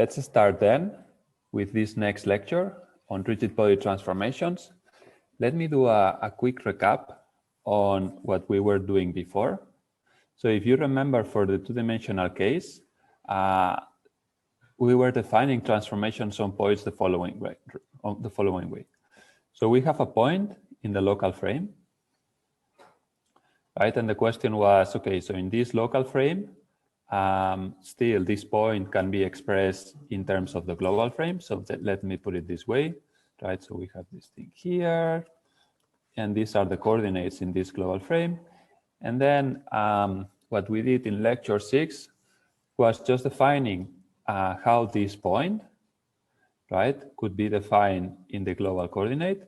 Let's start then with this next lecture on rigid body transformations. Let me do a quick recap on what we were doing before. So if you remember, for the two-dimensional case, we were defining transformations on points the following way. So we have a point in the local frame, right? And the question was, okay, so in this local frame, still this point can be expressed in terms of the global frame. So let me put it this way, right? So we have this thing here, and these are the coordinates in this global frame. And then what we did in lecture 6 was just defining how this point, right, could be defined in the global coordinate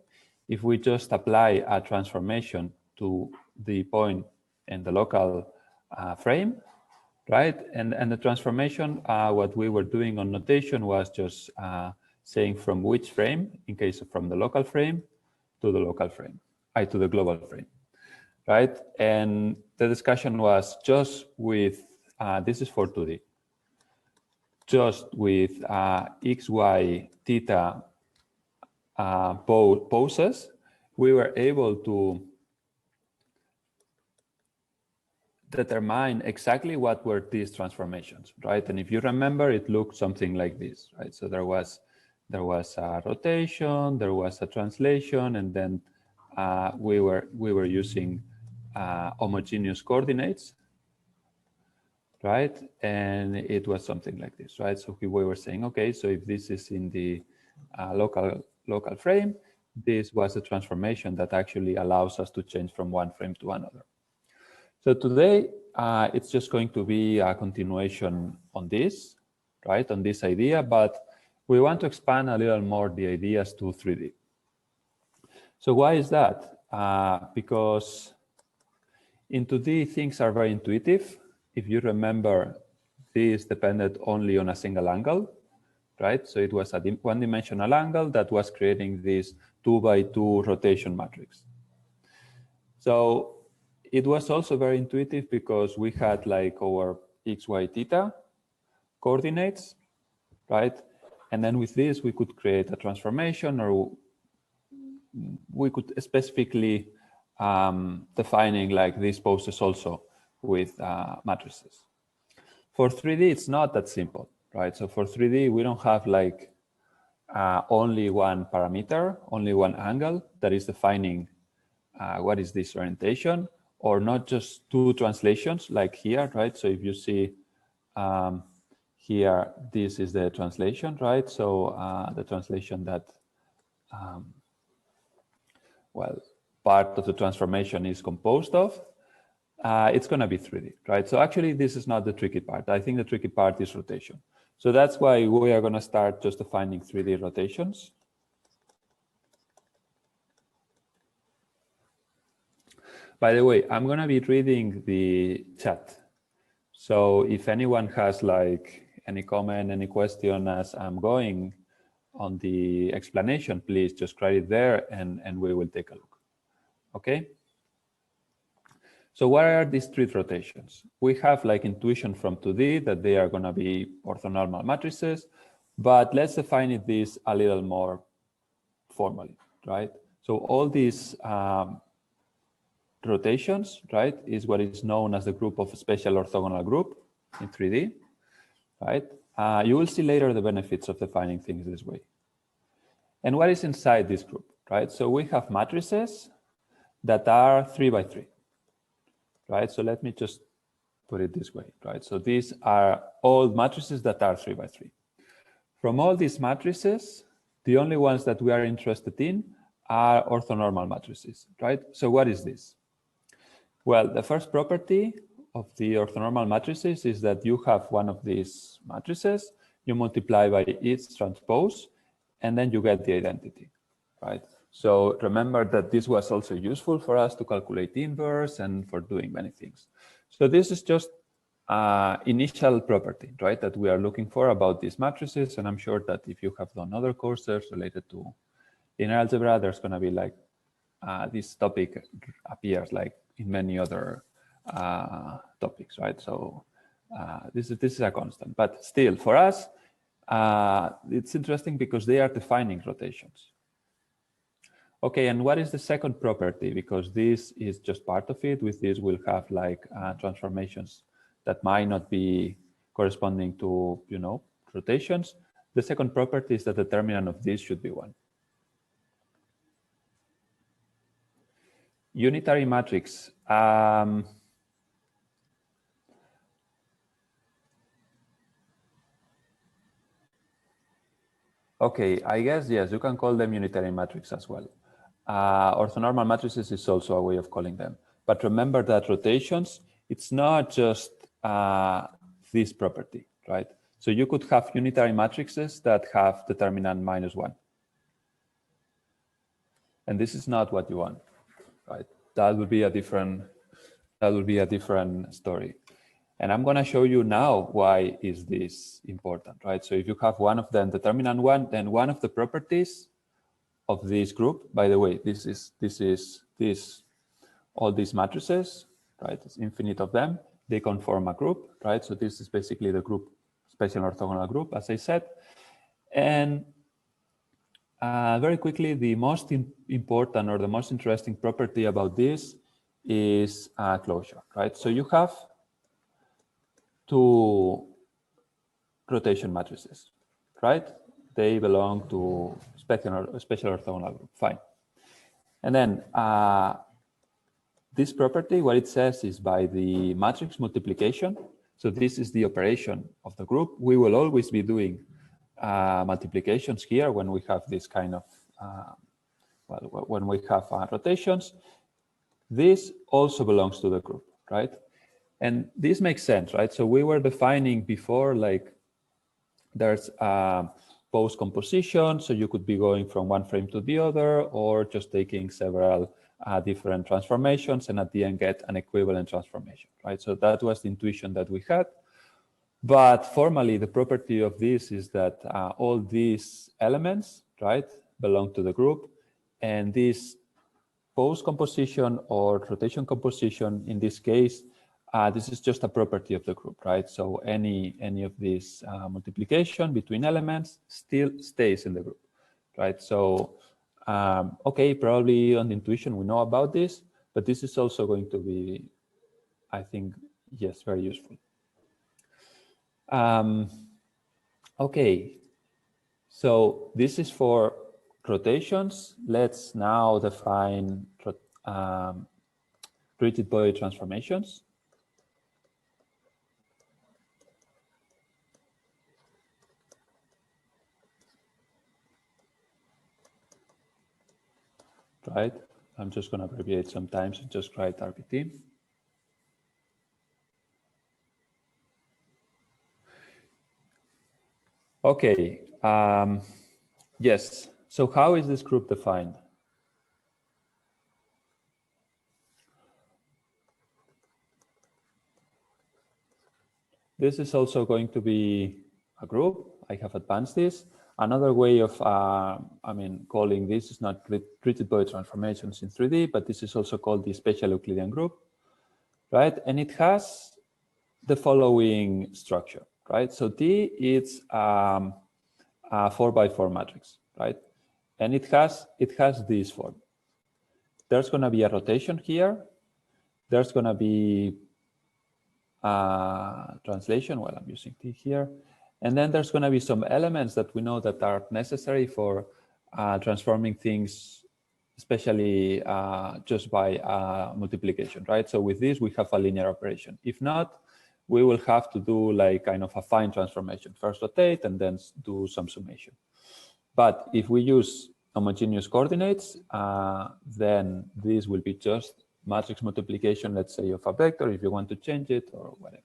if we just apply a transformation to the point in the local frame, right? And the transformation, what we were doing on notation was just saying from which frame, in case of from the local frame to the local frame, to the global frame, right? And the discussion was just with, this is for 2D, just with x, y, theta poses, we were able to determine exactly what were these transformations, right? And if you remember, it looked something like this, right? So there was a rotation, there was a translation, and then we were using homogeneous coordinates, right? And it was something like this, right? So we were saying, okay, so if this is in the local frame, this was a transformation that actually allows us to change from one frame to another. So today, it's just going to be a continuation on this, right? On this idea, but we want to expand a little more the ideas to 3D. So why is that? Because in 2D, things are very intuitive. If you remember, this depended only on a single angle, right? So it was a one-dimensional angle that was creating this 2x2 rotation matrix. So it was also very intuitive because we had like our x, y, theta coordinates, right? And then with this, we could create a transformation, or we could specifically defining like these poses also with matrices. For 3D, it's not that simple, right? So for 3D, we don't have like only one parameter, only one angle that is defining what is this orientation, or not just two translations like here, right? So if you see here, this is the translation, right? So the translation that, well, part of the transformation is composed of, it's going to be 3D, right? So actually, this is not the tricky part. I think the tricky part is rotation. So that's why we are going to start just defining 3D rotations. By the way, I'm going to be reading the chat. So if anyone has like any comment, any question as I'm going on the explanation, please just write it there and we will take a look. Okay? So what are these 3 rotations? We have like intuition from 2D that they are going to be orthonormal matrices, but let's define this a little more formally, right? So all these rotations, right, is what is known as the group of special orthogonal group in 3D, right? You will see later the benefits of defining things this way. And what is inside this group, right? So we have matrices that are 3 by 3. Right, so let me just put it this way, right? So these are all matrices that are 3 by 3. From all these matrices, the only ones that we are interested in are orthonormal matrices, right? So what is this? Well, the first property of the orthonormal matrices is that you have one of these matrices, you multiply by its transpose, and then you get the identity, right? So remember that this was also useful for us to calculate inverse and for doing many things. So this is just initial property, right, that we are looking for about these matrices. And I'm sure that if you have done other courses related to linear algebra, there's going to be like this topic appears like in many other topics, right? So this is a constant. But still, for us, It's interesting because they are defining rotations. Okay, and what is the second property? Because this is just part of it. With this, we'll have like transformations that might not be corresponding to, rotations. The second property is that the determinant of this should be 1. Unitary matrix. Okay, I guess, yes, you can call them unitary matrix as well. Orthonormal matrices is also a way of calling them. But remember that rotations, it's not just this property, right? So you could have unitary matrices that have determinant -1. And this is not what you want, right? That would be a different story. And I'm going to show you now why is this important, right? So if you have one of them determinant 1, then one of the properties of this group, by the way, this is all these matrices, right? It's infinite of them. They conform a group, right? So this is basically the group, special orthogonal group, as I said. And very quickly, the most important or the most interesting property about this is closure, right? So you have 2 rotation matrices, right? They belong to special orthogonal group, fine. And then this property, what it says is by the matrix multiplication. So this is the operation of the group. We will always be doing multiplications here when we have this kind of, when we have rotations. This also belongs to the group, right? And this makes sense, right? So we were defining before, like, there's post composition, so you could be going from one frame to the other, or just taking several different transformations and at the end get an equivalent transformation, right? So that was the intuition that we had. But formally, the property of this is that all these elements, right, belong to the group, and this post composition or rotation composition, in this case, this is just a property of the group, right? So any of this multiplication between elements still stays in the group, right? So, okay, probably on the intuition we know about this, but this is also going to be, I think, yes, very useful. Okay, so this is for rotations. Let's now define rigid body transformations. Right, I'm just going to abbreviate sometimes and just write RBT. Okay, yes, so how is this group defined? This is also going to be a group. I have advanced this. Another way of, calling this is not rigid body transformations in 3D, but this is also called the special Euclidean group, right? And it has the following structure, right? So T is a 4x4 matrix, right? And it has this form. There's going to be a rotation here. There's going to be translation. Well, I'm using T here. And then there's going to be some elements that we know that are necessary for transforming things, especially just by multiplication, right? So with this, we have a linear operation. If not, we will have to do like kind of a fine transformation. First rotate and then do some summation. But if we use homogeneous coordinates, then this will be just matrix multiplication, let's say, of a vector, if you want to change it or whatever.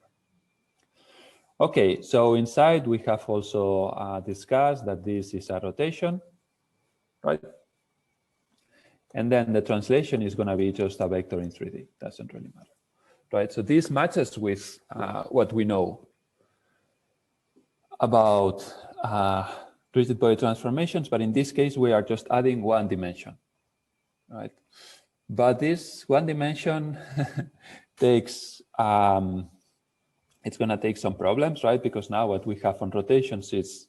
Okay, so inside we have also discussed that this is a rotation, right? And then the translation is going to be just a vector in 3D. Doesn't really matter, right? So this matches with what we know about rigid body transformations, but in this case, we are just adding one dimension, right? But this one dimension takes, it's going to take some problems, right? Because now what we have on rotations is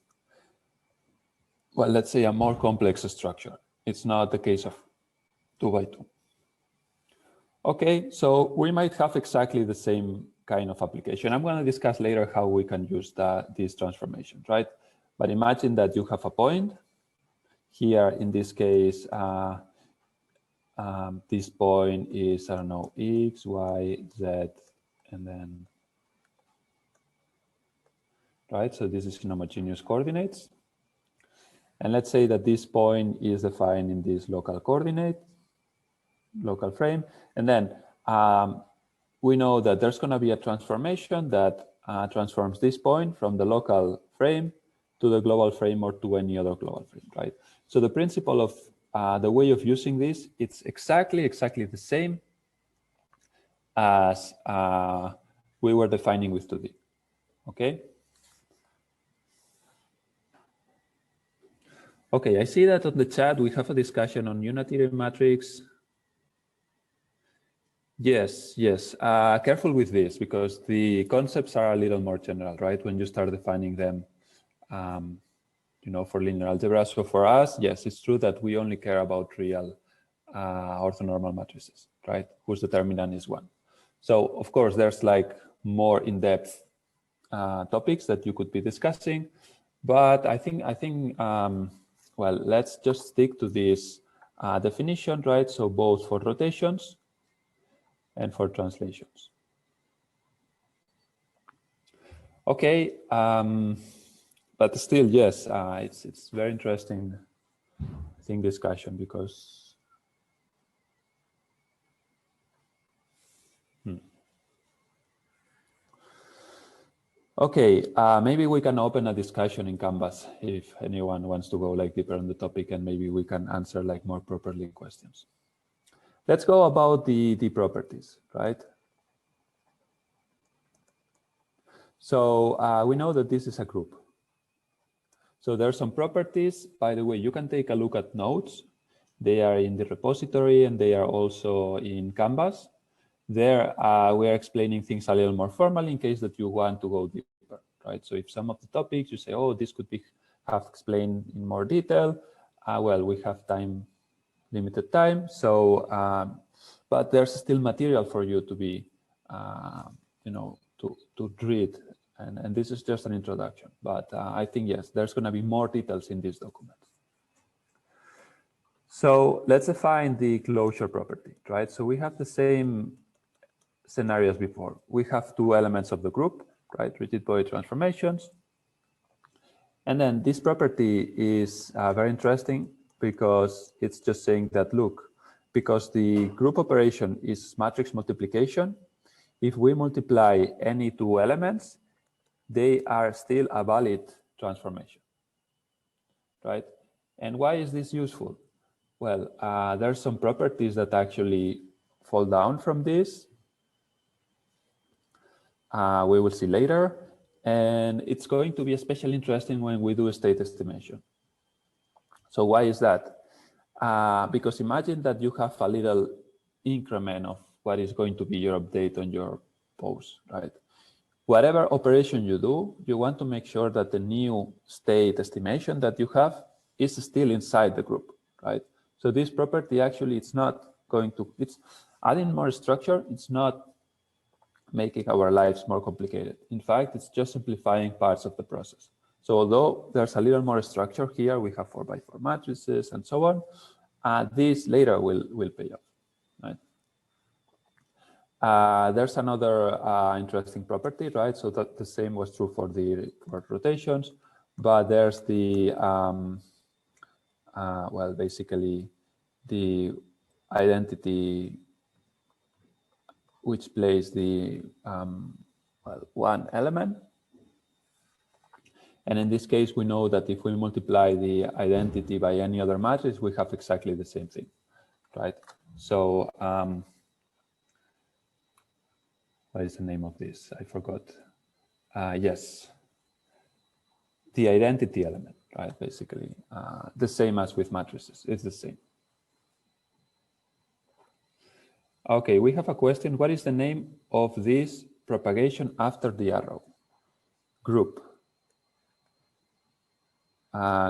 well, let's say a more complex structure. It's not the case of 2 by 2. Okay, so we might have exactly the same kind of application. I'm going to discuss later how we can use these transformations, right? But imagine that you have a point. Here, in this case, this point is, I don't know, X, Y, Z, and then, right? So this is in homogeneous coordinates. And let's say that this point is defined in this local coordinate, local frame. And then we know that there's going to be a transformation that transforms this point from the local frame to the global frame or to any other global frame, right? So the principle of the way of using this, it's exactly the same as we were defining with 2D, okay? Okay, I see that on the chat we have a discussion on unitary matrix. Yes, yes. Careful with this because the concepts are a little more general, right? When you start defining them, you know, for linear algebra. So for us, yes, it's true that we only care about real orthonormal matrices, right? Whose determinant is 1. So of course, there's like more in-depth topics that you could be discussing, but I think well, let's just stick to this definition, right? So both for rotations and for translations. Okay, but still, yes, it's very interesting, I think, discussion because okay, maybe we can open a discussion in Canvas if anyone wants to go like deeper on the topic, and maybe we can answer like more properly questions. Let's go about the properties, right? So we know that this is a group. So there are some properties. By the way, you can take a look at notes. They are in the repository and they are also in Canvas. There we are explaining things a little more formally in case that you want to go deeper, right? So if some of the topics you say, oh, this could be have explained in more detail, well, we have limited time. So, but there's still material for you to be, you know, to read. And this is just an introduction. But I think, yes, there's going to be more details in this document. So let's define the closure property, right? So we have the same scenarios before. We have 2 elements of the group, right? Rigid body transformations. And then this property is very interesting because it's just saying that, look, because the group operation is matrix multiplication, if we multiply any 2 elements, they are still a valid transformation, right? And why is this useful? Well, there are some properties that actually fall down from this. We will see later. And it's going to be especially interesting when we do a state estimation. So why is that? Because imagine that you have a little increment of what is going to be your update on your pose, right? Whatever operation you do, you want to make sure that the new state estimation that you have is still inside the group, right? So this property actually, it's not going to, it's adding more structure. It's not making our lives more complicated. In fact, it's just simplifying parts of the process. So although there's a little more structure here, we have 4x4 matrices and so on, this later will pay off, right? There's another interesting property, right? So that the same was true for rotations, but there's the, well, basically the identity which plays the well, 1 element. And in this case, we know that if we multiply the identity by any other matrix, we have exactly the same thing, right? So what is the name of this? I forgot. Yes, the identity element, right? Basically, the same as with matrices. It's the same. Okay, we have a question. What is the name of this propagation after the arrow? Group.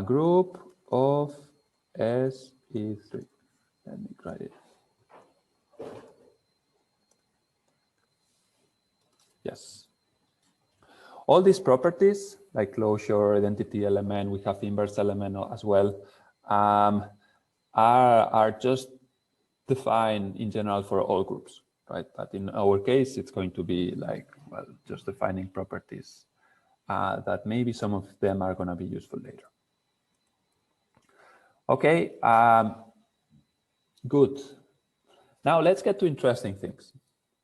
Group, of SE3. Let me write it. Yes. All these properties, like closure, identity element, we have inverse element as well, are just defined in general for all groups, right? But in our case, it's going to be like, well, just defining properties that maybe some of them are going to be useful later. Okay, good. Now let's get to interesting things,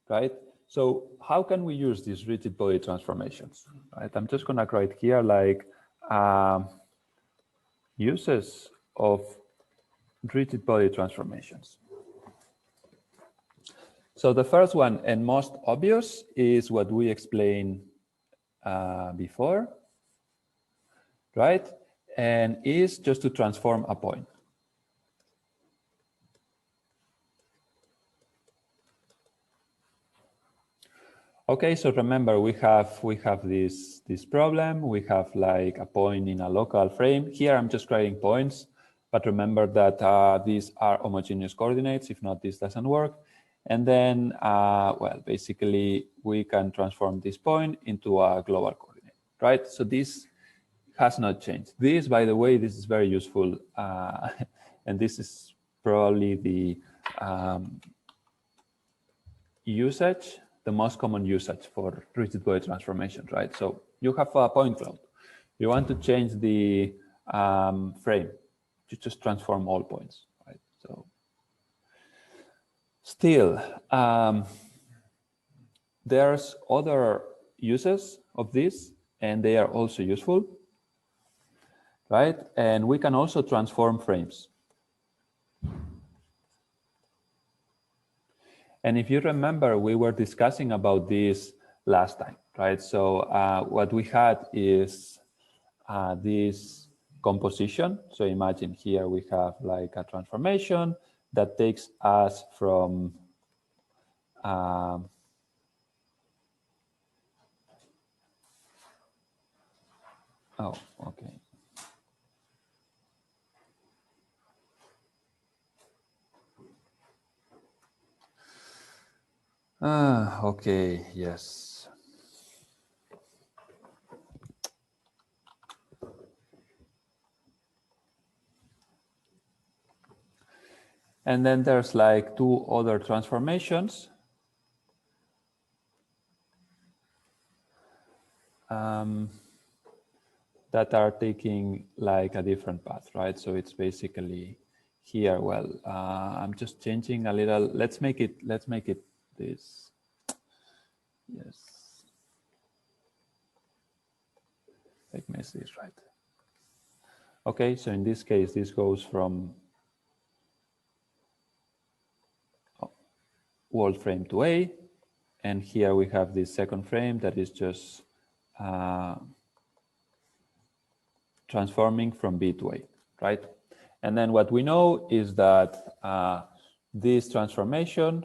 right? So how can we use these rigid body transformations, right? I'm just going to write here like uses of rigid body transformations. So the first one and most obvious is what we explained before, right? And is just to transform a point. Okay, so remember we have this problem. We have like a point in a local frame. Here I'm just writing points, but remember that these are homogeneous coordinates. If not, this doesn't work. And then, well, basically we can transform this point into a global coordinate, right? So this has not changed. This, by the way, this is very useful, and this is probably the usage. The most common usage for rigid body transformation, right? So you have a point cloud. You want to change the frame. You just transform all points, right? So still, there's other uses of this, and they are also useful, right? And we can also transform frames. And if you remember, we were discussing about this last time, right? So what we had is this composition. So imagine here we have like a transformation that takes us from oh, okay. Okay, yes. And then there's like two other transformations. That are taking like a different path, right? So it's basically here. Well, I'm just changing a little. Let's make it this. Yes. Like make this right. Okay, so in this case, this goes from world frame to A, and here we have this second frame that is just transforming from B to A, right? And then what we know is that this transformation,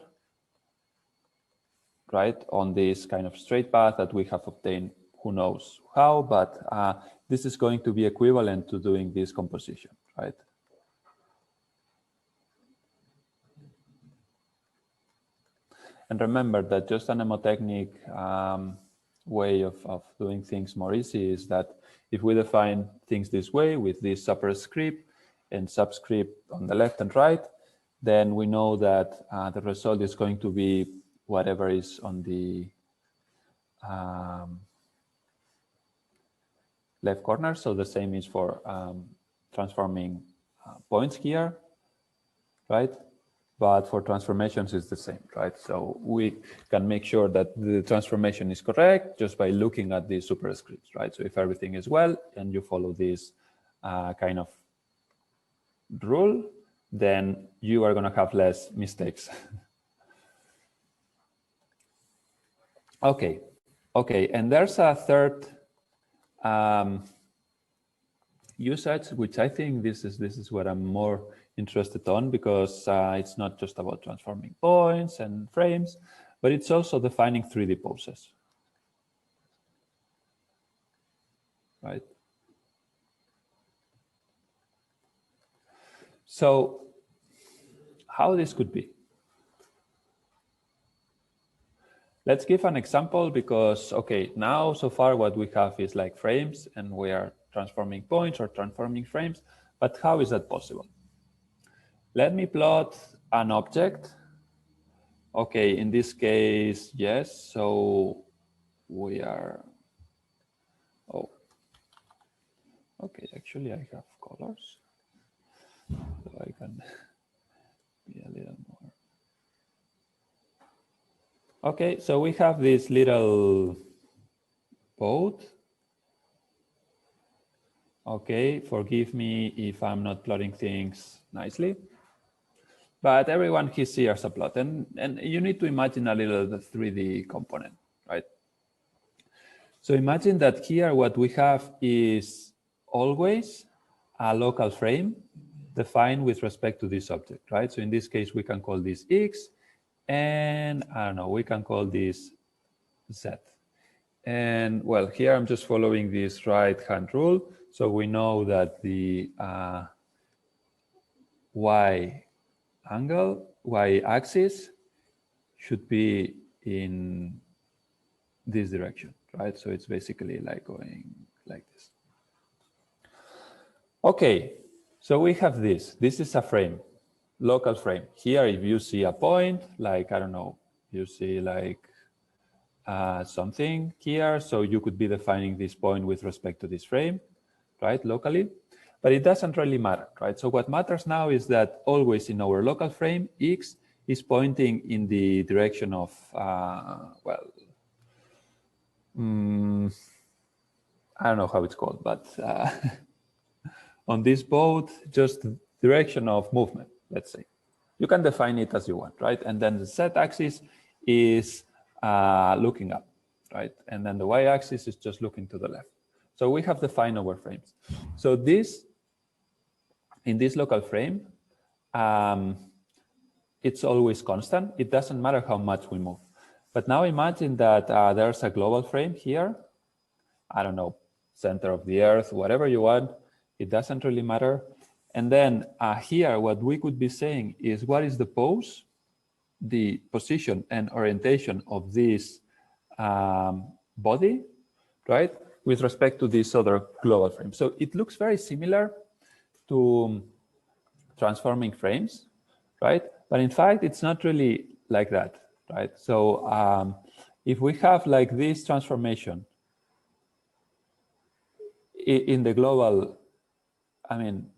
right, on this kind of straight path that we have obtained, who knows how, but this is going to be equivalent to doing this composition, right? And remember that just a mnemotechnic way of doing things more easy is that if we define things this way with this superscript and subscript on the left and right, then we know that the result is going to be whatever is on the left corner. So the same is for transforming points here, right? But for transformations, it's the same, right? So we can make sure that the transformation is correct just by looking at the superscripts, right? So if everything is well and you follow this kind of rule, then you are going to have less mistakes. Okay, and there's a third usage, which I think this is what I'm more interested on, because it's not just about transforming points and frames, but it's also defining 3D poses, right? So how this could be? Let's give an example because, okay, now so far what we have is like frames and we are transforming points or transforming frames, but how is that possible? Let me plot an object. Okay, in this case, yes, so we are, oh, okay, actually I have colors, so I can be a little more. Okay, so we have this little boat. Okay, forgive me if I'm not plotting things nicely, but everyone here sees a plot, and you need to imagine a little the 3D component, right? So imagine that here what we have is always a local frame defined with respect to this object, right? So in this case, we can call this X, and I don't know, we can call this Z. And well, here I'm just following this right-hand rule. So we know that the y-axis should be in this direction, right? So it's basically like going like this. Okay, so we have this. This is a frame, local frame. Here, if you see a point, like, I don't know, you see like something here, so you could be defining this point with respect to this frame, right, locally. But it doesn't really matter, right? So what matters now is that always in our local frame, X is pointing in the direction of, well, I don't know how it's called, but on this boat, just direction of movement, let's say. You can define it as you want, right? And then the z-axis is looking up, right? And then the y-axis is just looking to the left. So we have defined our frames. So this, in this local frame, it's always constant. It doesn't matter how much we move. But now imagine that there's a global frame here. I don't know, center of the earth, whatever you want. It doesn't really matter. And then here, what we could be saying is what is the pose, the position and orientation of this body, right, with respect to this other global frame. So it looks very similar to transforming frames, right? But in fact, it's not really like that, right? So if we have like this transformation in the global, I mean,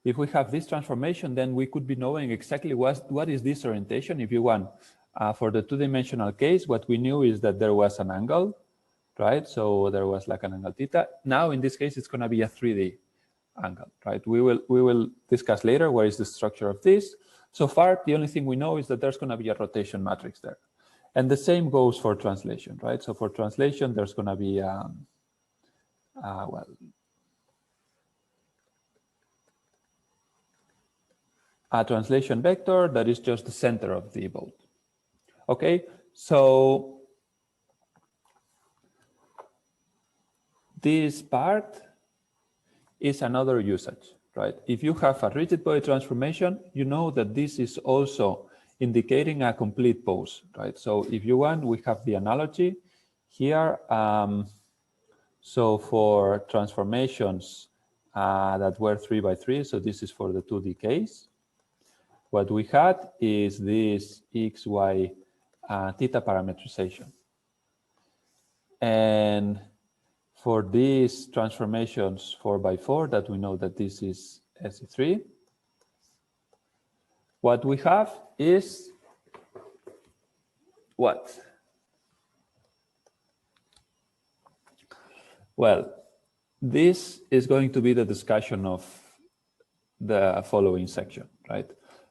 if we have this transformation, then we could be knowing exactly what is this orientation. If you want, for the two-dimensional case, what we knew is that there was an angle, right? So there was like an angle theta. Now, in this case, it's going to be a 3D angle, right? We will discuss later what is the structure of this. So far, the only thing we know is that there's going to be a rotation matrix there. And the same goes for translation, right? So for translation, there's going to be, well, a translation vector that is just the center of the boat. Okay, so this part is another usage, right? If you have a rigid body transformation, you know that this is also indicating a complete pose, right? So if you want, we have the analogy here. So for transformations that were 3 by 3, so this is for the 2D case. What we had is this x, y, theta parametrization. And for these transformations 4 by 4, that we know that this is SE3, what we have is what? Well, this is going to be the discussion of the following section, right?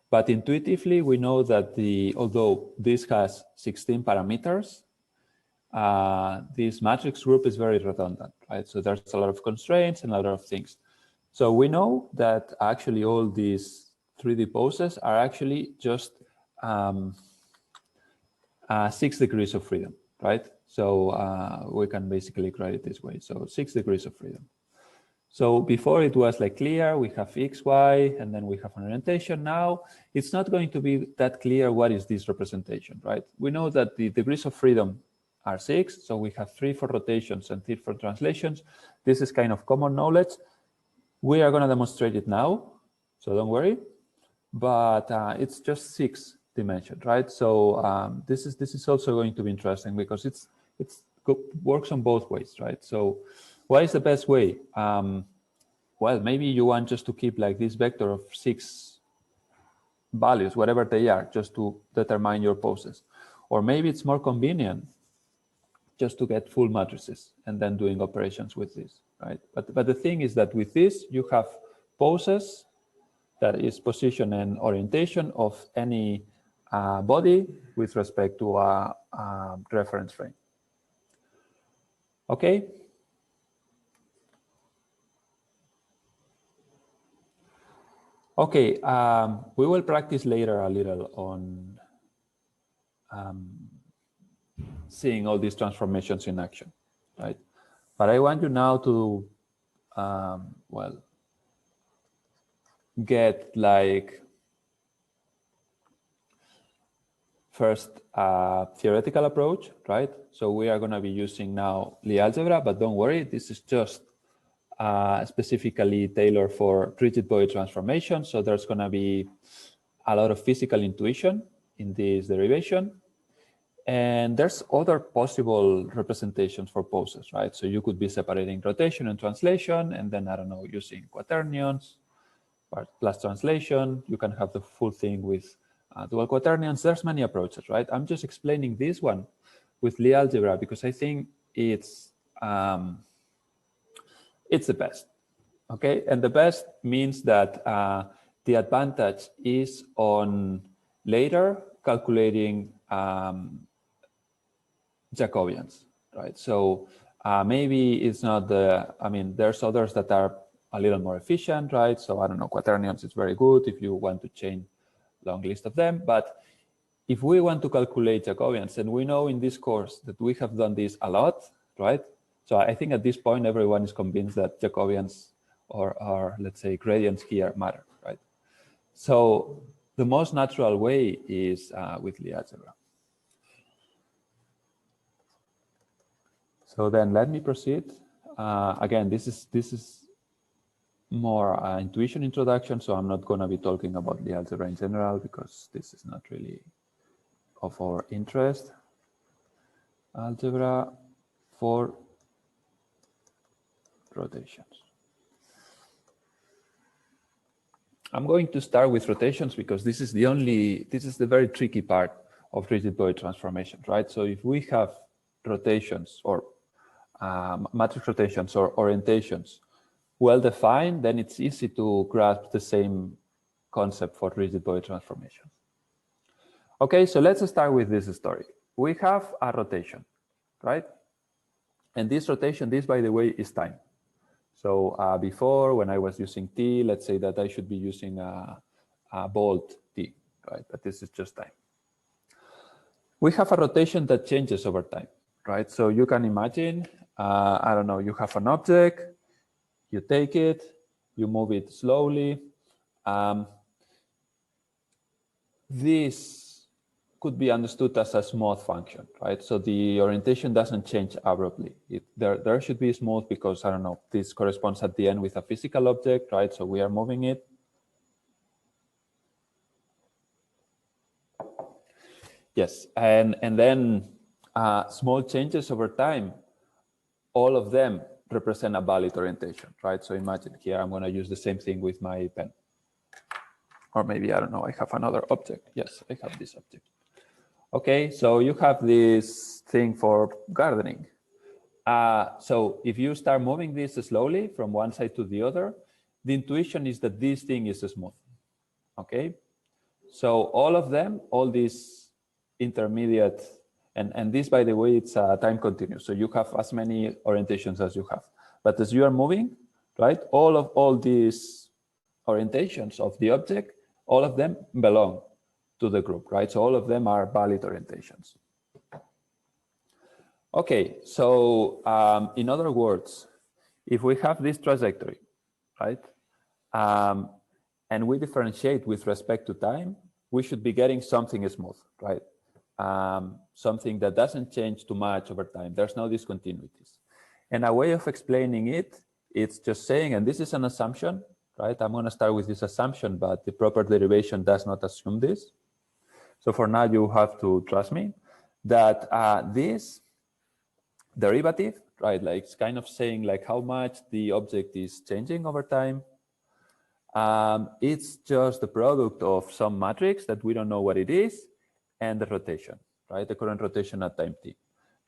But intuitively, we know that although this has 16 parameters, this matrix group is very redundant, right? So there's a lot of constraints and a lot of things. So we know that actually all these 3D poses are actually just 6 degrees of freedom, right? So we can basically write it this way. So 6 degrees of freedom. So before it was like clear, we have X, Y, and then we have an orientation. Now it's not going to be that clear what is this representation, right? We know that the degrees of freedom are 6, so we have 3 for rotations and 3 for translations. This is kind of common knowledge. We are going to demonstrate it now, so don't worry. But it's just 6 dimensions, right? So this is also going to be interesting because it works on both ways, right? So what is the best way? Well, maybe you want just to keep like this vector of 6 values, whatever they are, just to determine your poses. Or maybe it's more convenient just to get full matrices and then doing operations with this, right? But the thing is that with this, you have poses, that is position and orientation of any body with respect to a reference frame. Okay? Okay, we will practice later a little on seeing all these transformations in action, right? But I want you now to, well, get like first theoretical approach, right? So we are going to be using now Lie algebra, but don't worry, this is just specifically tailored for rigid body transformation. So there's going to be a lot of physical intuition in this derivation. And there's other possible representations for poses, right? So you could be separating rotation and translation, and then, I don't know, using quaternions plus translation. You can have the full thing with dual quaternions. There's many approaches, right? I'm just explaining this one with Lie algebra because I think it's the best, okay? And the best means that the advantage is on later calculating Jacobians, right? So maybe it's not the, I mean, there's others that are a little more efficient, right? So I don't know, quaternions is very good if you want to change long list of them. But if we want to calculate Jacobians, and we know in this course that we have done this a lot, right? So I think at this point, everyone is convinced that Jacobians or let's say gradients here matter, right? So the most natural way is with Lie algebra. So then let me proceed. Again, this is more intuition introduction, so I'm not going to be talking about the algebra in general because this is not really of our interest. Algebra for rotations. I'm going to start with rotations because this is the very tricky part of rigid body transformations, right? So if we have rotations or matrix rotations or orientations well-defined, then it's easy to grasp the same concept for rigid body transformations. Okay, so let's start with this story. We have a rotation, right? And this rotation, this, by the way, is time. So before, when I was using t, let's say that I should be using a volt t, right? But this is just time. We have a rotation that changes over time, right? So you can imagine, I don't know, you have an object, you take it, you move it slowly. This could be understood as a smooth function, right? So the orientation doesn't change abruptly. There should be smooth because, I don't know, this corresponds at the end with a physical object, right? So we are moving it. Yes, and then small changes over time, all of them represent a valid orientation, right? So imagine here, I'm going to use the same thing with my pen. Or maybe, I don't know, I have another object. Yes, I have this object. Okay, so you have this thing for gardening. So if you start moving this slowly from one side to the other, the intuition is that this thing is smooth, okay? So all of them, all these intermediate, and this, by the way, it's time continuous. So you have as many orientations as you have. But as you are moving, right, all these orientations of the object, all of them belong to the group, right? So all of them are valid orientations. Okay, so in other words, if we have this trajectory, right? And we differentiate with respect to time, we should be getting something smooth, right? Something that doesn't change too much over time. There's no discontinuities. And a way of explaining it, it's just saying, and this is an assumption, right? I'm going to start with this assumption, but the proper derivation does not assume this. So for now, you have to trust me that this derivative, right, like it's kind of saying like how much the object is changing over time. It's just the product of some matrix that we don't know what it is and the rotation, right? The current rotation at time t,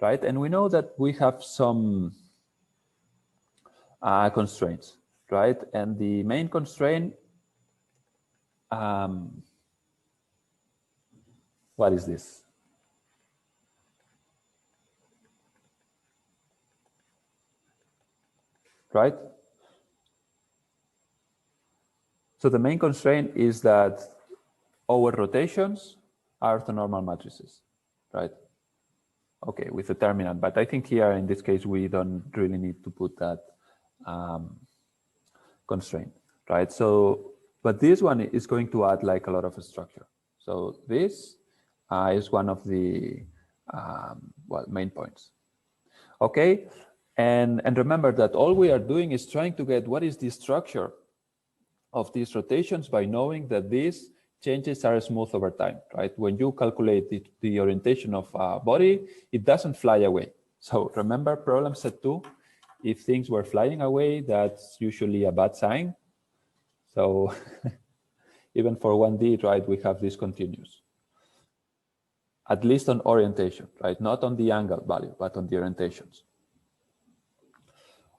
right? And we know that we have some constraints, right? And the main constraint, what is this? Right? So the main constraint is that our rotations are orthonormal matrices, right? Okay, with the determinant, but I think here in this case, we don't really need to put that constraint, right? So, but this one is going to add like a lot of structure. So this is one of the well, main points. Okay, and remember that all we are doing is trying to get what is the structure of these rotations by knowing that these changes are smooth over time, right? When you calculate the orientation of a body, it doesn't fly away. So remember problem set 2, if things were flying away, that's usually a bad sign. So even for 1D, right, we have this continuous. At least on orientation, right? Not on the angle value, but on the orientations.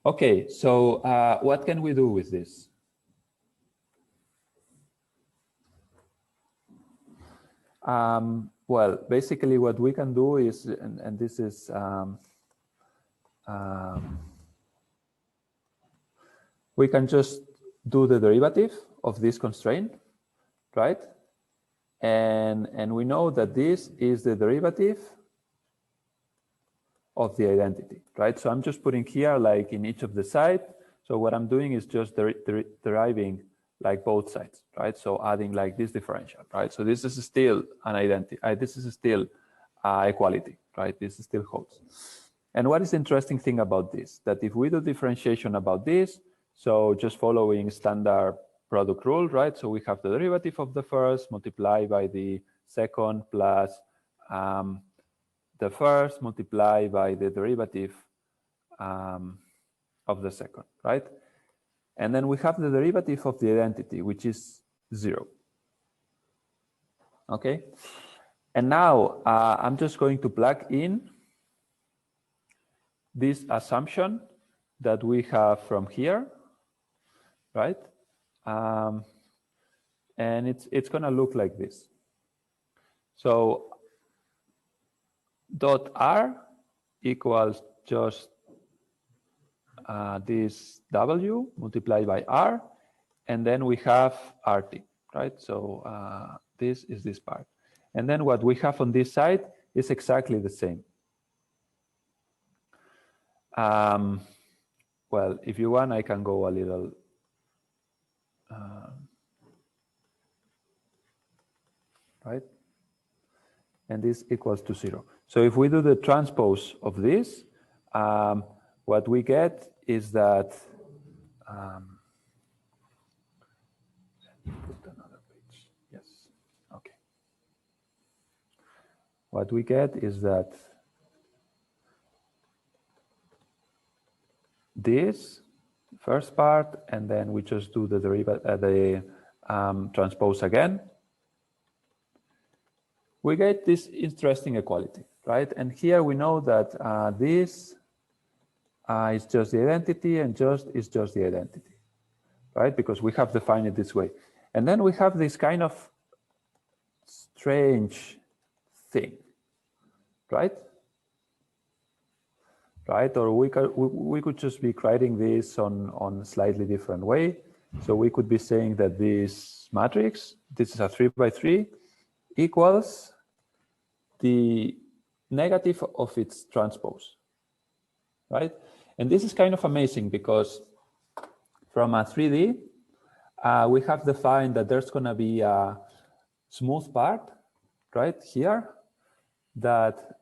Okay, so what can we do with this? Well, basically what we can do is, and this is, we can just do the derivative of this constraint, right? And we know that this is the derivative of the identity, right? So I'm just putting here like in each of the sides. So what I'm doing is just deriving like both sides, right? So adding like this differential, right? So this is still an identity. This is still equality, right? This still holds. And what is the interesting thing about this? That if we do differentiation about this, so just following standard product rule, right? So we have the derivative of the first multiplied by the second plus the first multiplied by the derivative of the second, right? And then we have the derivative of the identity, which is 0. Okay? And now I'm just going to plug in this assumption that we have from here, right? And it's going to look like this. So dot R equals just this W multiplied by R, and then we have RT, right? So this is this part. And then what we have on this side is exactly the same. Well, if you want, I can go a little right? And this equals to 0. So if we do the transpose of this, what we get is that, put another page, yes, okay. What we get is that this first part, and then we just do the derivative, transpose again. We get this interesting equality, right? And here we know that this is just the identity and just is just the identity, right? Because we have defined it this way. And then we have this kind of strange thing, right? Right? Or we could just be writing this on a slightly different way. So we could be saying that this matrix, this is a 3 by 3, equals the negative of its transpose, right? And this is kind of amazing because from a 3D, we have defined that there's going to be a smooth part right here that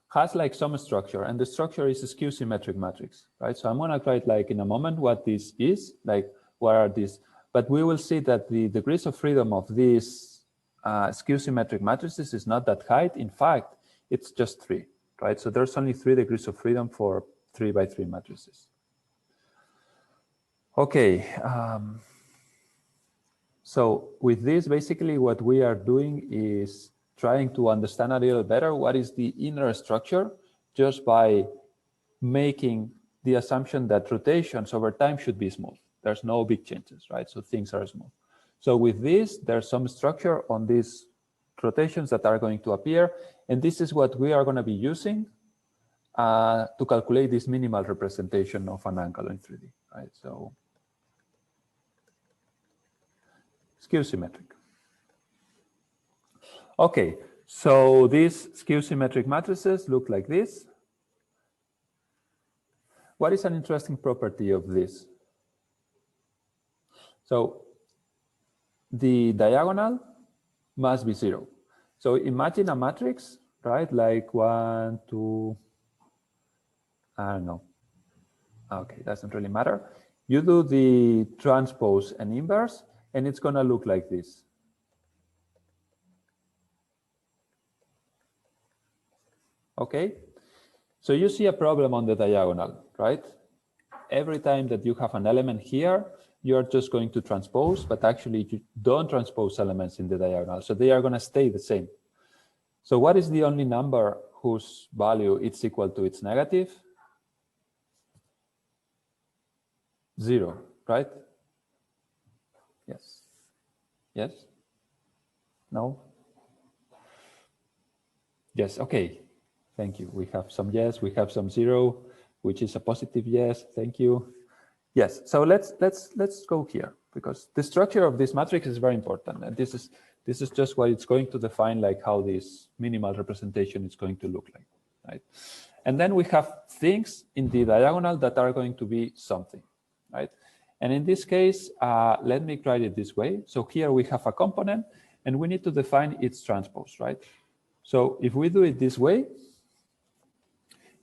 has like some structure, and the structure is a skew symmetric matrix, right? So I'm going to try it like in a moment what this is, like what are these, but we will see that the degrees of freedom of these skew symmetric matrices is not that high. In fact, it's just 3, right? So there's only 3 degrees of freedom for 3 by 3 matrices. Okay. So with this, basically what we are doing is trying to understand a little better what is the inner structure just by making the assumption that rotations over time should be smooth. There's no big changes, right? So things are smooth. So with this, there's some structure on these rotations that are going to appear. And this is what we are going to be using to calculate this minimal representation of an angle in 3D, right? So skew symmetric. Okay, so these skew symmetric matrices look like this. What is an interesting property of this? So the diagonal must be 0. So imagine a matrix, right? Like 1, 2, I don't know. Okay, doesn't really matter. You do the transpose and inverse, and it's going to look like this. Okay, so you see a problem on the diagonal, right? Every time that you have an element here, you're just going to transpose, but actually you don't transpose elements in the diagonal, so they are going to stay the same. So what is the only number whose value is equal to its negative? 0, right? Yes. Yes? No? Yes, okay. Thank you. We have some yes, we have some 0, which is a positive yes. Thank you. Yes, so let's go here, because the structure of this matrix is very important, and this is just what it's going to define, like how this minimal representation is going to look like, right? And then we have things in the diagonal that are going to be something, right? And in this case, let me write it this way. So here we have a component, and we need to define its transpose, right? So if we do it this way,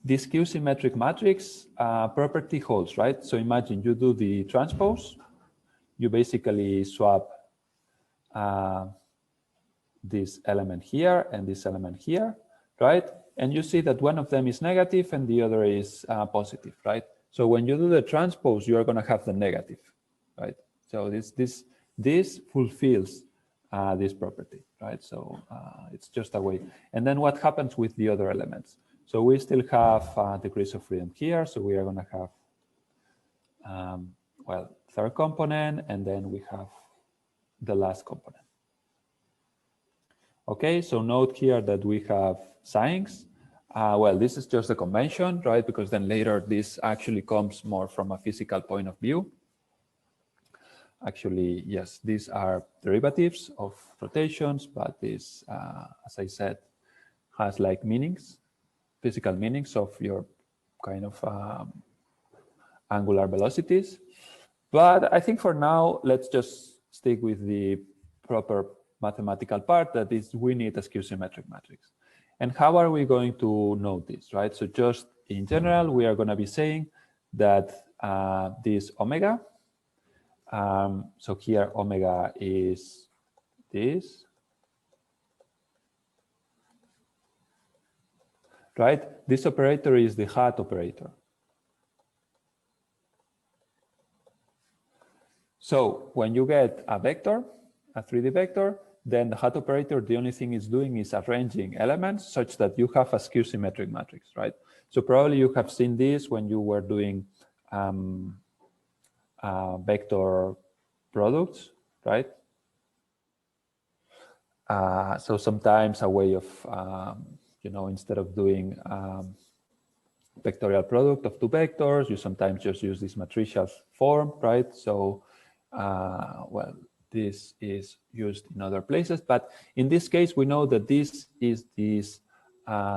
this skew symmetric matrix property holds, right? So imagine you do the transpose, you basically swap this element here and this element here, right? And you see that one of them is negative and the other is positive, right? So when you do the transpose, you are going to have the negative, right? So this fulfills this property, right? So it's just a way. And then what happens with the other elements? So we still have degrees of freedom here. So we are going to have, well, third component, and then we have the last component. Okay, so note here that we have signs. Well, this is just a convention, right? Because then later this actually comes more from a physical point of view. Actually, yes, these are derivatives of rotations, but this, as I said, has like meanings, physical meanings of your kind of angular velocities. But I think for now, let's just stick with the proper mathematical part, that is, we need a skew symmetric matrix. And how are we going to know this, right? So just in general, we are going to be saying that this omega, so here omega is this, right? This operator is the hat operator. So when you get a vector, a 3D vector, then the hat operator, the only thing it's doing is arranging elements such that you have a skew symmetric matrix, right? So probably you have seen this when you were doing vector products, right? So sometimes a way of, you know, instead of doing vectorial product of two vectors, you sometimes just use this matricial form, right? So, well, this is used in other places, but in this case, we know that this is this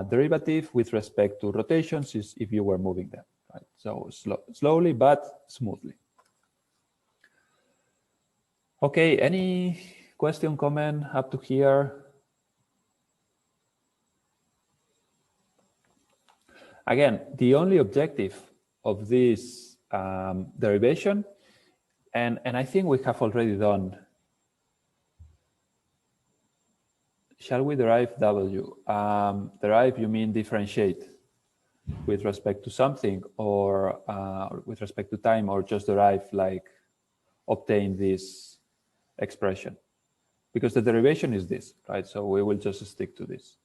derivative with respect to rotations is if you were moving them, right? So slowly but smoothly. Okay, any question, comment up to here? Again, the only objective of this derivation, and I think we have already done. Shall we derive W? Derive, you mean differentiate with respect to something, or with respect to time, or just derive, like obtain this expression? Because the derivation is this, right? So we will just stick to this.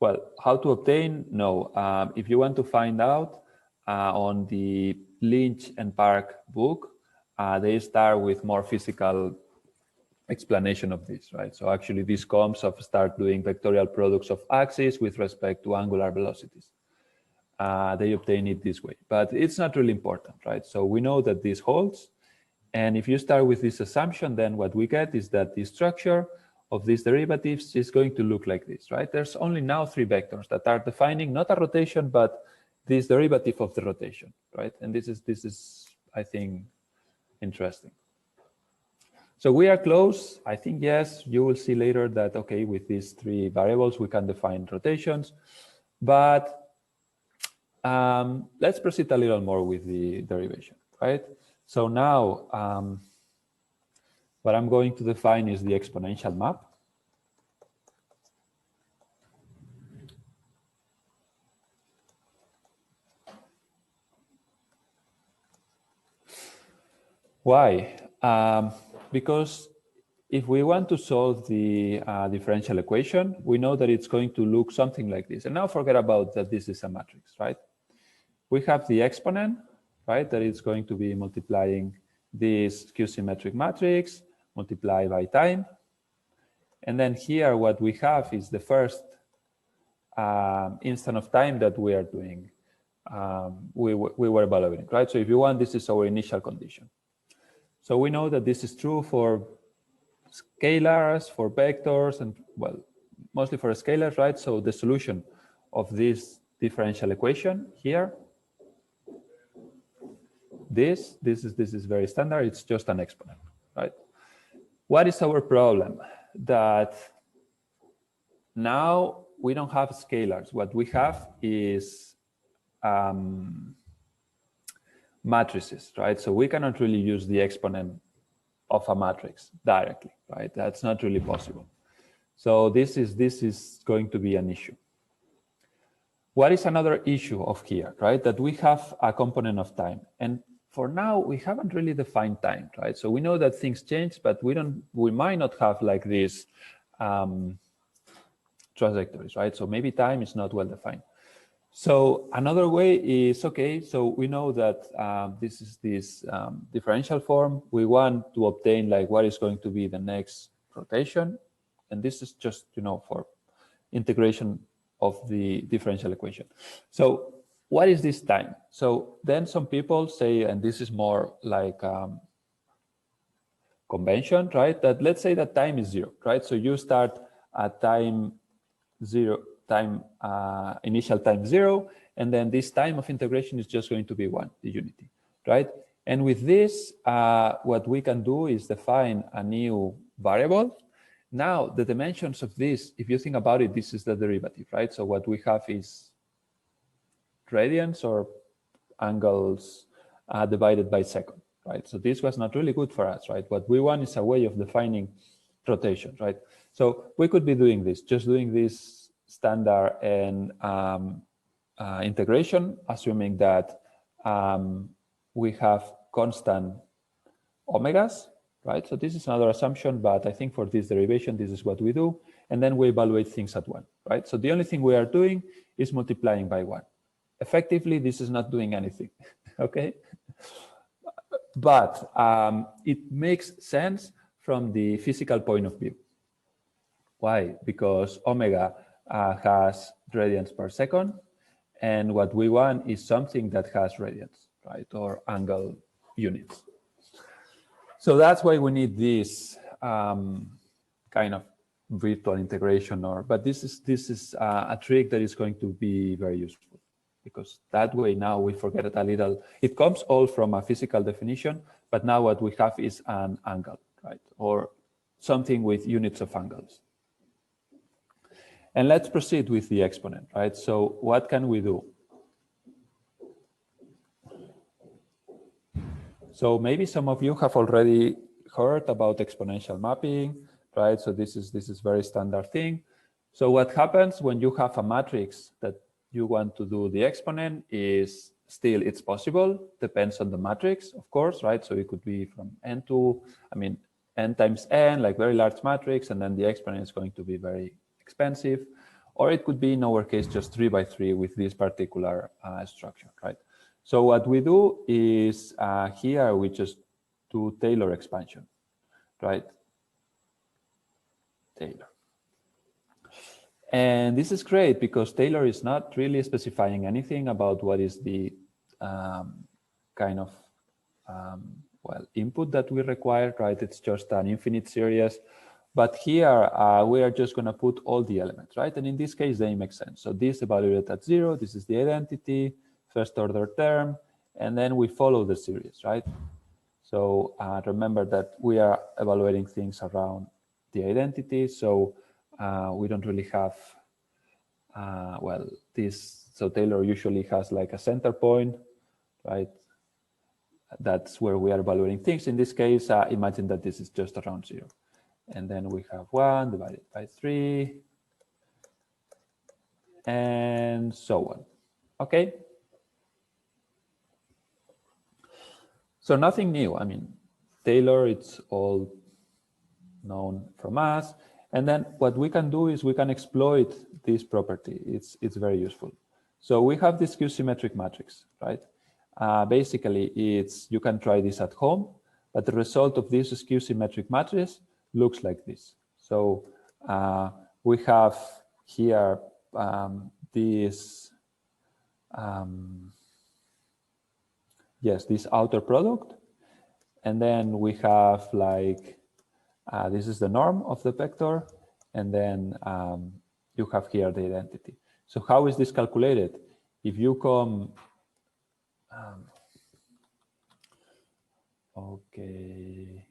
Well, how to obtain? No. If you want to find out, on the Lynch and Park book, they start with more physical explanation of this, right? So actually this comes of start doing vectorial products of axes with respect to angular velocities. They obtain it this way, but it's not really important, right? So we know that this holds. And if you start with this assumption, then what we get is that the structure of these derivatives is going to look like this, right? There's only now 3 vectors that are defining not a rotation, but this derivative of the rotation, right? And this is, I think, interesting. So we are close. I think, yes, you will see later that, okay, with these 3 variables, we can define rotations. But let's proceed a little more with the derivation, right? So now what I'm going to define is the exponential map. Why? Because if we want to solve the differential equation, we know that it's going to look something like this. And now forget about that this is a matrix, right? We have the exponent, right? That is going to be multiplying this skew symmetric matrix multiplied by time. And then here what we have is the first instant of time that we are doing, we were evaluating, right? So if you want, this is our initial condition. So we know that this is true for scalars, for vectors, and well, mostly for scalars, right? So the solution of this differential equation here, this is very standard. It's just an exponent, right? What is our problem? That now we don't have scalars. What we have is matrices, right? So we cannot really use the exponent of a matrix directly, right? That's not really possible. So this is going to be an issue. What is another issue of here, right? That we have a component of time, and for now we haven't really defined time, right? So we know that things change, but we might not have like these trajectories, right? So maybe time is not well defined. So another way is, okay, so we know that this is this differential form. We want to obtain like what is going to be the next rotation. And this is just, for integration of the differential equation. So what is this time? So then some people say, and this is more like convention, right? That let's say that time is 0, right? So you start at time 0, initial time 0, and then this time of integration is just going to be 1, the unity, right? And with this, what we can do is define a new variable. Now, the dimensions of this, if you think about it, this is the derivative, right? So what we have is radians or angles divided by second, right? So this was not really good for us, right? What we want is a way of defining rotation, right? So we could be doing this, just doing this standard and integration, assuming that we have constant omegas, right? So this is another assumption, but I think for this derivation, this is what we do. And then we evaluate things at 1, right? So the only thing we are doing is multiplying by 1. Effectively, this is not doing anything, okay? But it makes sense from the physical point of view. Why? Because omega has radians per second, and what we want is something that has radians, right, or angle units. So that's why we need this kind of virtual integration, but this is a trick that is going to be very useful. because that way now we forget it a little. It comes all from a physical definition, but now what we have is an angle, right? Or something with units of angles. And let's proceed with the exponent, right? So what can we do? So maybe some of you have already heard about exponential mapping, right? So this is very standard thing. So what happens when you have a matrix that you want to do the exponent is still it's possible, depends on the matrix, of course, right? So it could be from n to, n times n, like very large matrix, and then the exponent is going to be very expensive. Or it could be in our case just 3 by 3 with this particular structure, right? So what we do is here we just do Taylor expansion, right? Taylor. And this is great because Taylor is not really specifying anything about what is the kind of input that we require, right? It's just an infinite series. But here we are just going to put all the elements, right? And in this case, they make sense. So this evaluated at 0, this is the identity, first order term, and then we follow the series, right? So remember that we are evaluating things around the identity. So we don't really have, this. So Taylor usually has like a center point, right? That's where we are evaluating things. In this case, imagine that this is just around 0. And then we have 1 divided by 3, and so on. Okay. So nothing new. Taylor, it's all known from us. And then what we can do is we can exploit this property. It's very useful. So we have this Skew Symmetric matrix, right? Basically, you can try this at home, but the result of this Skew Symmetric matrix looks like this. So we have here this, this outer product. And then we have like, this is the norm of the vector. And then you have here the identity. So how is this calculated? If you come, okay.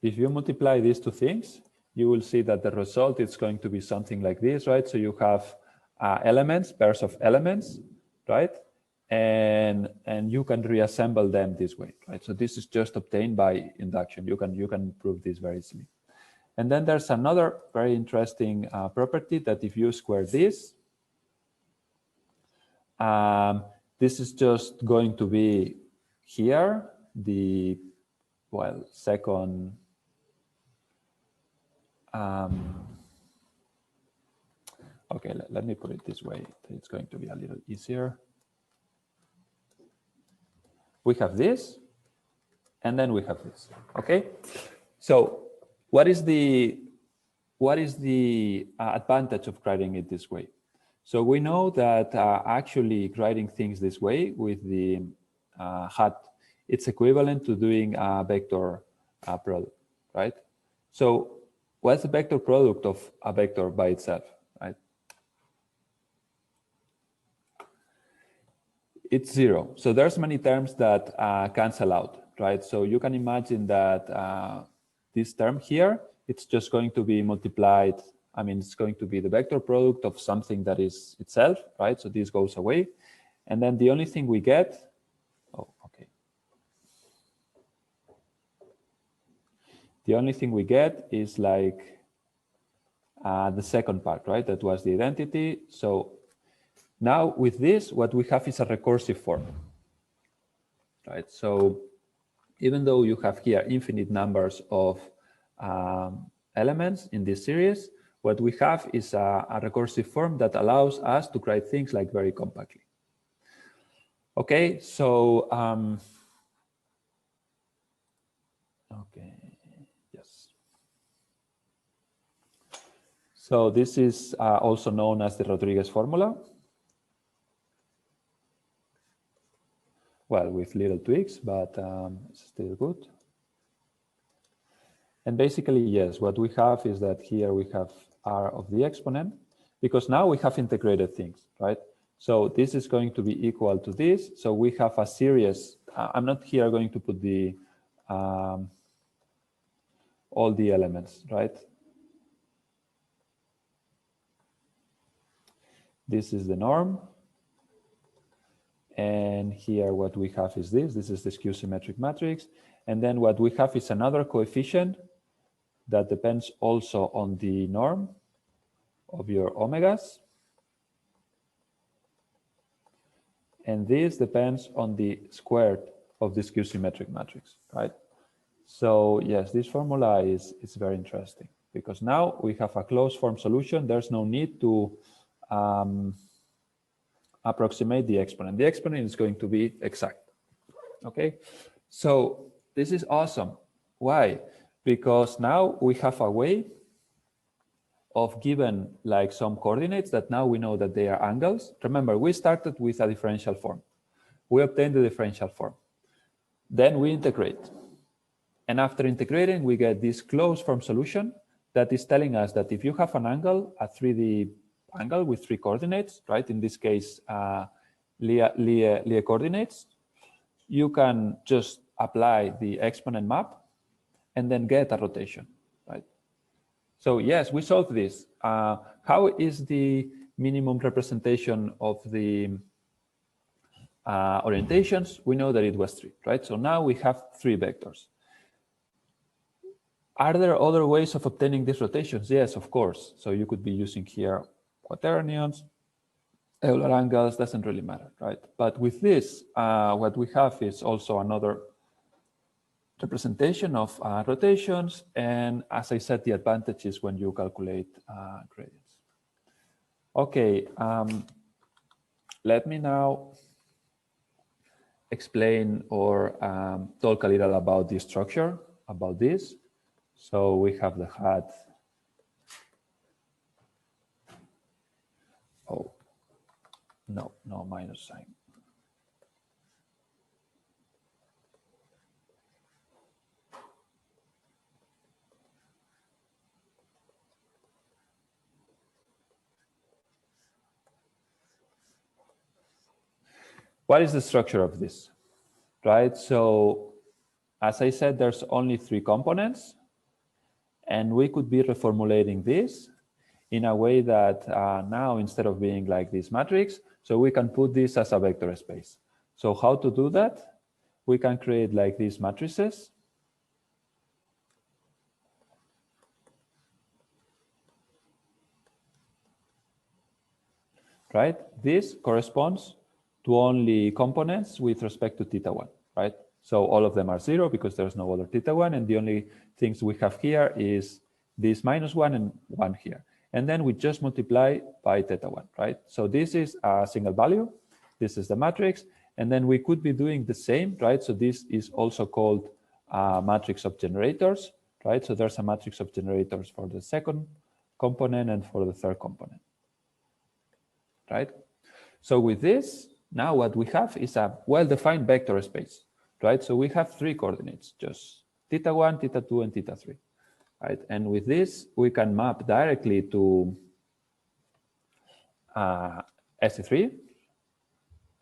If you multiply these two things, you will see that the result is going to be something like this, right? So you have elements, pairs of elements, right? And you can reassemble them this way, right? So this is just obtained by induction. You can prove this very easily. And then there's another very interesting property that if you square this, this is just going to be here, the, second, okay, let me put it this way. It's going to be a little easier. We have this, and then we have this, okay? So what is the advantage of writing it this way? So we know that actually writing things this way with the hat, it's equivalent to doing a vector product, right? So what's the vector product of a vector by itself, right? It's 0. So there's many terms that cancel out, right? So you can imagine that this term here, it's just going to be multiplied. It's going to be the vector product of something that is itself, right? So this goes away. And then the only thing we get, the only thing we get is like the second part, right? That was the identity. So now with this, what we have is a recursive form, right? So even though you have here infinite numbers of elements in this series, what we have is a recursive form that allows us to write things like very compactly. Okay, so okay, yes. So this is also known as the Rodrigues formula. Well, with little tweaks, but it's still good. And basically, yes, what we have is that here we have r of the exponent, because now we have integrated things, right? So this is going to be equal to this. So we have a series. I'm not here going to put the all the elements, right? This is the norm. And here what we have is this. This is the skew symmetric matrix. And then what we have is another coefficient that depends also on the norm of your omegas. And this depends on the square of the skew symmetric matrix, right? So yes, this formula is very interesting because now we have a closed form solution. There's no need to approximate the exponent. The exponent is going to be exact, okay? So this is awesome. Why? Because now we have a way of given like some coordinates that now we know that they are angles. Remember, we started with a differential form. We obtained the differential form. Then we integrate. And after integrating, we get this closed form solution that is telling us that if you have an angle, a 3D angle with 3 coordinates, right? In this case, Lie coordinates, you can just apply the exponent map and then get a rotation, right? So yes, we solved this. How is the minimum representation of the orientations? We know that it was 3, right? So now we have 3 vectors. Are there other ways of obtaining these rotations? Yes, of course. So you could be using here quaternions, Euler angles, doesn't really matter, right? But with this, what we have is also another representation of rotations. And as I said, the advantage is when you calculate gradients. Okay, let me now explain or talk a little about the structure, about this. So we have the hat. Oh, no minus sign. What is the structure of this, right? So as I said, there's only 3 components, and we could be reformulating this in a way that now instead of being like this matrix, so we can put this as a vector space. So how to do that? We can create like these matrices. Right? This corresponds to only components with respect to θ1, right? So all of them are 0 because there's no other θ1, and the only things we have here is this -1 and 1 here. And then we just multiply by θ1, right? So this is a single value. This is the matrix. And then we could be doing the same, right? So this is also called a matrix of generators, right? So there's a matrix of generators for the second component and for the third component, right? So with this, now what we have is a well-defined vector space, right? So we have 3 coordinates, just θ1, θ2, and θ3, right? And with this, we can map directly to SE3,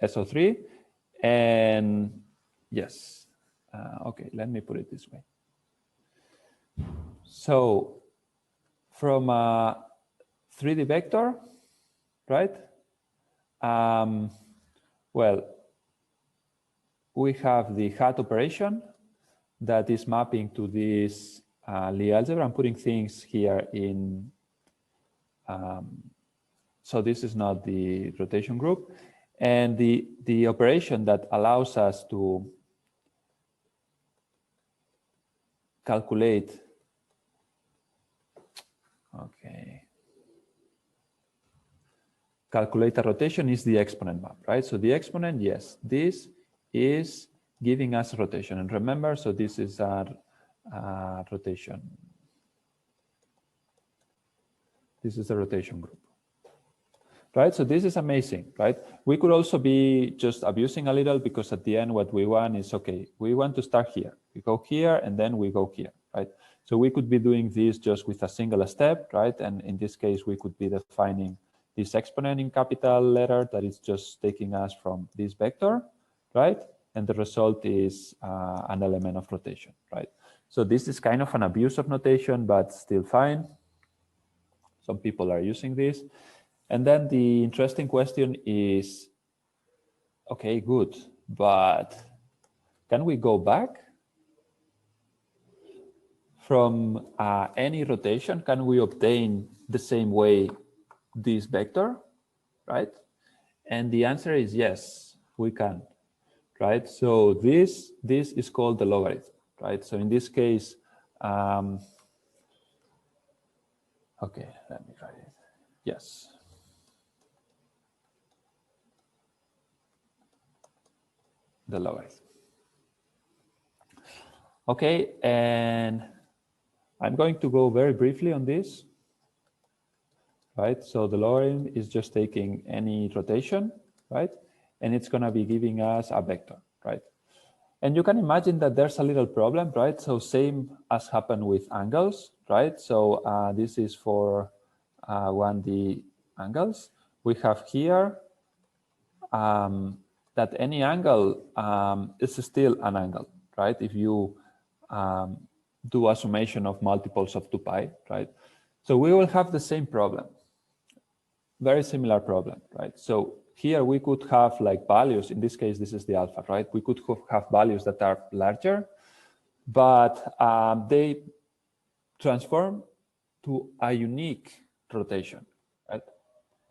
SO3, and yes, okay, let me put it this way. So from a 3D vector, right? Well, we have the hat operation that is mapping to this Lie algebra. I'm putting things here in, so this is not the rotation group. And the operation that allows us to calculate, okay, calculate a rotation is the exponent map, right? So the exponent, yes, this is giving us a rotation. And remember, so this is our rotation. This is the rotation group, right? So this is amazing, right? We could also be just abusing a little because at the end, what we want is, okay, we want to start here. We go here and then we go here, right? So we could be doing this just with a single step, right? And in this case, we could be defining this exponent in capital letter that is just taking us from this vector, right? And the result is an element of rotation, right? So this is kind of an abuse of notation, but still fine. Some people are using this. And then the interesting question is, okay, good, but can we go back? From any rotation, can we obtain the same way this vector, right? And the answer is yes, we can, right? So this is called the logarithm, right? So in this case, okay, let me write it. Yes. The logarithm. Okay, and I'm going to go very briefly on this, right? So the logarithm is just taking any rotation, right? And it's going to be giving us a vector, right? And you can imagine that there's a little problem, right? So same as happened with angles, right? So this is for 1D angles. We have here that any angle is still an angle, right? If you do a summation of multiples of 2 pi, right? So we will have the same problem, very similar problem, right? So here we could have like values, in this case, this is the alpha, right? We could have values that are larger, but they transform to a unique rotation, right?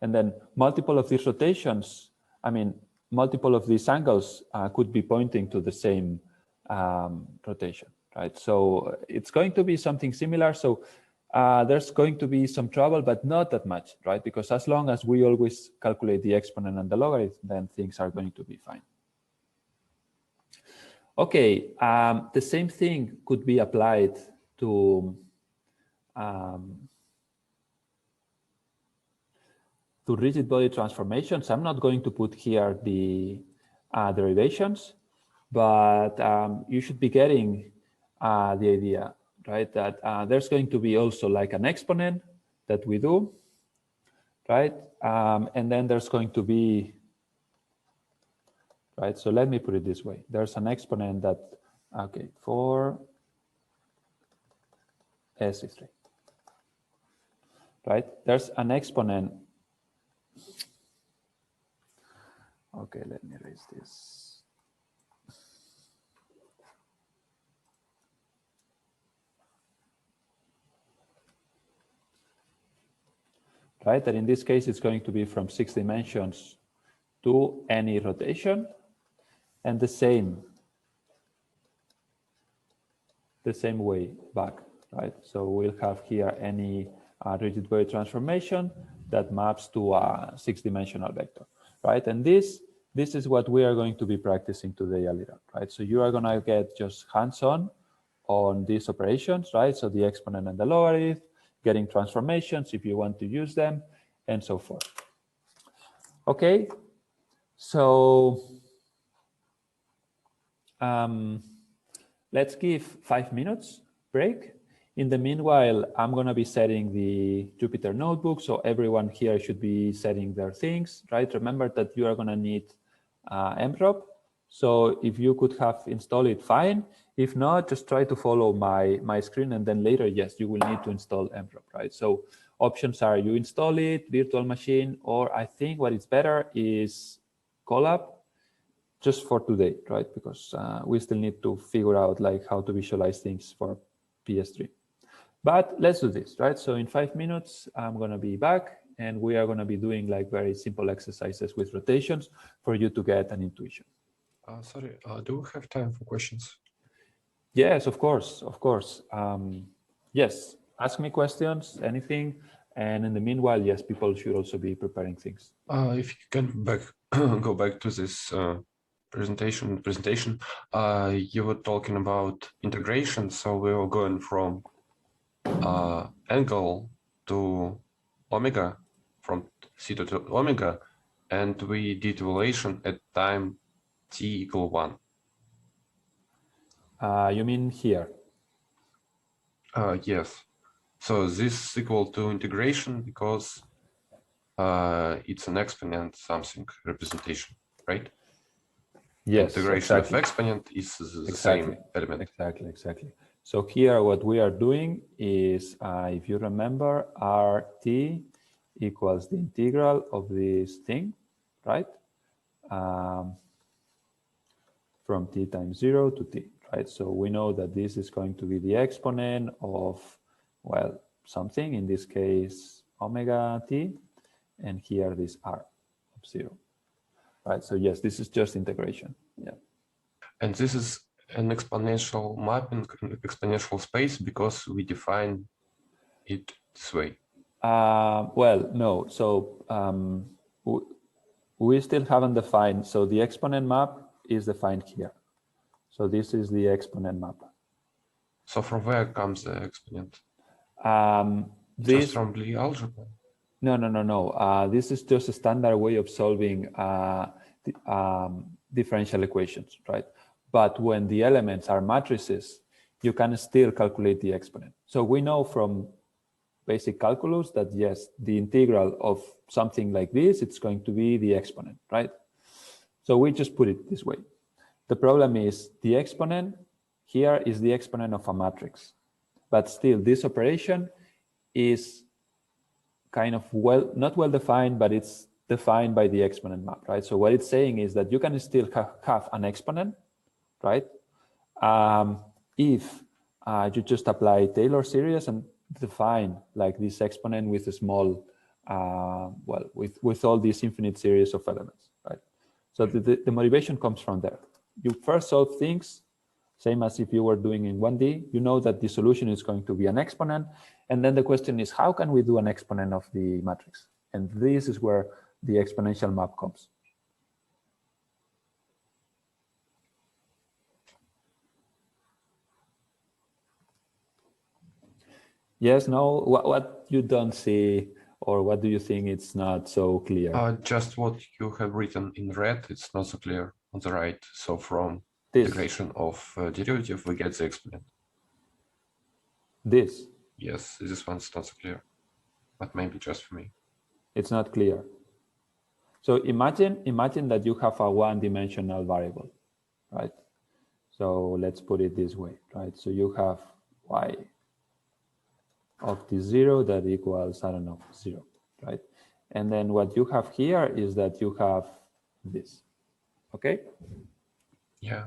And then multiple of these rotations, I mean, multiple of these angles could be pointing to the same rotation, right? So it's going to be something similar. So there's going to be some trouble, but not that much, right? Because as long as we always calculate the exponent and the logarithm, then things are going to be fine. Okay, the same thing could be applied to rigid body transformations. I'm not going to put here the derivations, but you should be getting the idea, right? That there's going to be also like an exponent that we do, right? And then there's going to be, right? So let me put it this way. There's an exponent that, okay, for S3, right? There's an exponent. Okay, let me erase this. Right, and in this case, it's going to be from 6 dimensions to any rotation, and the same way back, right? So we'll have here any rigid body transformation that maps to a 6-dimensional vector, right? And this is what we are going to be practicing today a little, right? So you are going to get just hands-on on these operations, right? So the exponent and the logarithm, getting transformations if you want to use them, and so forth. Okay, so let's give 5 minutes break. In the meanwhile, I'm going to be setting the Jupyter notebook, so everyone here should be setting their things, right? Remember that you are going to need mprop. So if you could have installed it, fine. If not, just try to follow my screen, and then later, yes, you will need to install mprop, right? So options are you install it, virtual machine, or I think what is better is Colab, just for today, right? Because we still need to figure out like how to visualize things for PS3. But let's do this, right? So in 5 minutes, I'm going to be back, and we are going to be doing like very simple exercises with rotations for you to get an intuition. Sorry, do we have time for questions? Yes, of course, of course. Yes, ask me questions, anything. And in the meanwhile, yes, people should also be preparing things. If you can go back to this presentation, you were talking about integration. So we were going from angle to omega, from theta to omega, and we did evaluation at time t equal 1. You mean here? Yes. So this is equal to integration because it's an exponent something representation, right? Yes, Integration exactly. of exponent is the Exactly. same element. Exactly. So here what we are doing is, if you remember, RT equals the integral of this thing, right? From t times 0 to t, right? So we know that this is going to be the exponent of, well, something, in this case, omega t, and here this r of 0, right? So yes, this is just integration, yeah. And this is an exponential mapping, exponential space, because we define it this way. Well, no, so we still haven't defined, so the exponent map is defined here. So this is the exponent map. So from where comes the exponent? This, Just from the algebra? No. This is just a standard way of solving differential equations, right? But when the elements are matrices, you can still calculate the exponent. So we know from basic calculus that yes, the integral of something like this, it's going to be the exponent, right? So we just put it this way. The problem is the exponent here is the exponent of a matrix, but still this operation is kind of not well defined, but it's defined by the exponent map, right? So what it's saying is that you can still have an exponent, right? If you just apply Taylor series and define like this exponent with a small, well, with all these infinite series of elements, right? So the motivation comes from there. You first solve things, same as if you were doing in 1D, you know that the solution is going to be an exponent. And then the question is, how can we do an exponent of the matrix? And this is where the exponential map comes. Yes, no, what you don't see, or what do you think it's not so clear? Just what you have written in red, it's not so clear on the right. So from This. integration of derivative, we get the exponent. This. Yes, this one's not so clear, but maybe just for me. It's not clear. So imagine that you have a one-dimensional variable, right? So let's put it this way, right? So you have y of the 0 that equals, I don't know, 0, right? And then what you have here is that you have this, okay? Yeah.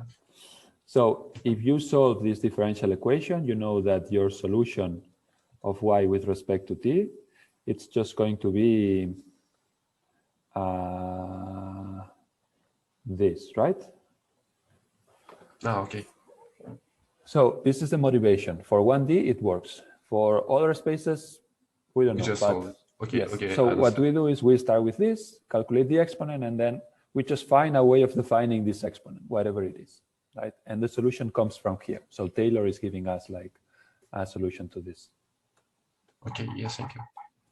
So if you solve this differential equation, you know that your solution of y with respect to t, it's just going to be this, right? Oh, okay. So this is the motivation. For 1D, it works. For other spaces, we don't know. Just but solve it. Okay, yes. okay. So what we do is we start with this, calculate the exponent, and then we just find a way of defining this exponent, whatever it is, right? And the solution comes from here. So Taylor is giving us like a solution to this. Okay, yes, thank you.